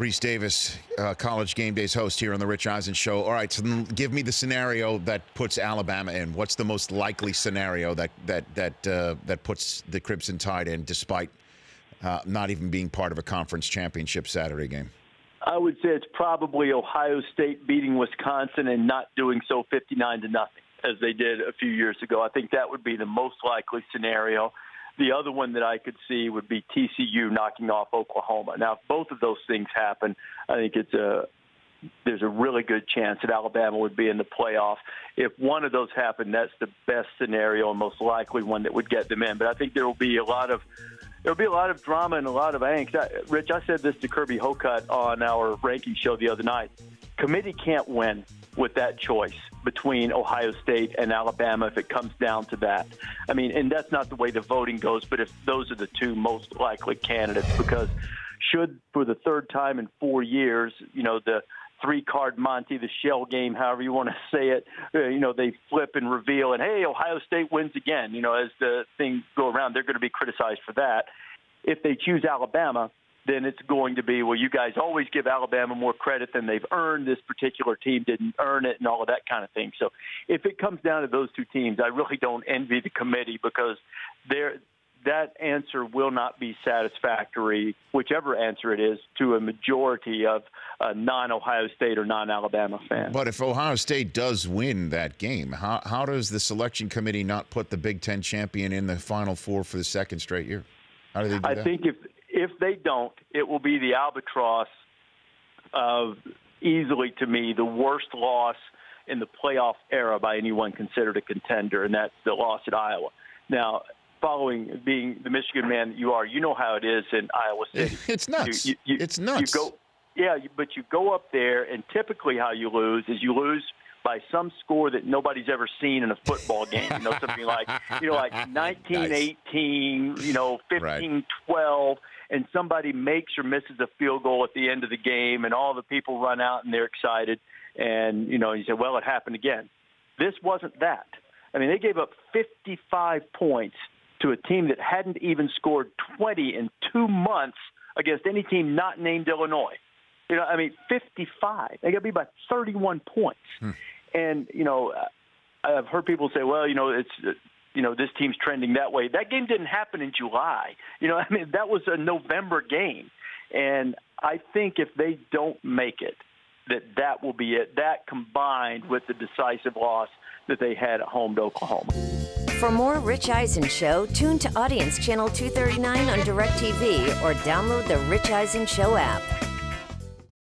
Rece Davis, College Game Days host here on the Rich Eisen Show. All right, so then give me the scenario that puts Alabama in. What's the most likely scenario that puts the Crimson Tide in, despite not even being part of a conference championship Saturday game? I would say it's probably Ohio State beating Wisconsin and not doing so 59-0 as they did a few years ago. I think that would be the most likely scenario. The other one that I could see would be TCU knocking off Oklahoma. Now, if both of those things happen, I think there's a really good chance that Alabama would be in the playoff. If one of those happened, that's the best scenario and most likely one that would get them in. But I think there'll be a lot of drama and a lot of angst. Rich, I said this to Kirby Hocutt on our ranking show the other night. Committee can't win with that choice between Ohio State and Alabama if it comes down to that. I mean, and that's not the way the voting goes, but if those are the two most likely candidates, because should, for the third time in 4 years, the three-card Monty, the shell game, however you want to say it, they flip and reveal, and, hey, Ohio State wins again. As the things go around, they're going to be criticized for that. If they choose Alabama, then it's going to be, well, you guys always give Alabama more credit than they've earned. This particular team didn't earn it and all of that kind of thing. So if it comes down to those two teams, I really don't envy the committee, because that answer will not be satisfactory, whichever answer it is, to a majority of non-Ohio State or non-Alabama fans. But if Ohio State does win that game, how does the selection committee not put the Big Ten champion in the Final Four for the second straight year? How do they do that? I think if they don't, it will be the albatross of, easily to me, the worst loss in the playoff era by anyone considered a contender, and that's the loss at Iowa. Now, following being the Michigan man that you are, you know how it is in Iowa City. It's nuts. It's nuts. But you go up there, and typically how you lose is you lose by some score that nobody's ever seen in a football game. Something like 19-18, 15-12, and somebody makes or misses a field goal at the end of the game, and all the people run out and they're excited, and you say, well, it happened again. This wasn't that. I mean, they gave up 55 points to a team that hadn't even scored 20 in 2 months against any team not named Illinois. 55. They got to be by 31 points. And, I've heard people say, well, it's, this team's trending that way. That game didn't happen in July. That was a November game. And I think if they don't make it, that will be it. That combined with the decisive loss that they had at home to Oklahoma. For more Rich Eisen Show, tune to Audience Channel 239 on DirecTV or download the Rich Eisen Show app.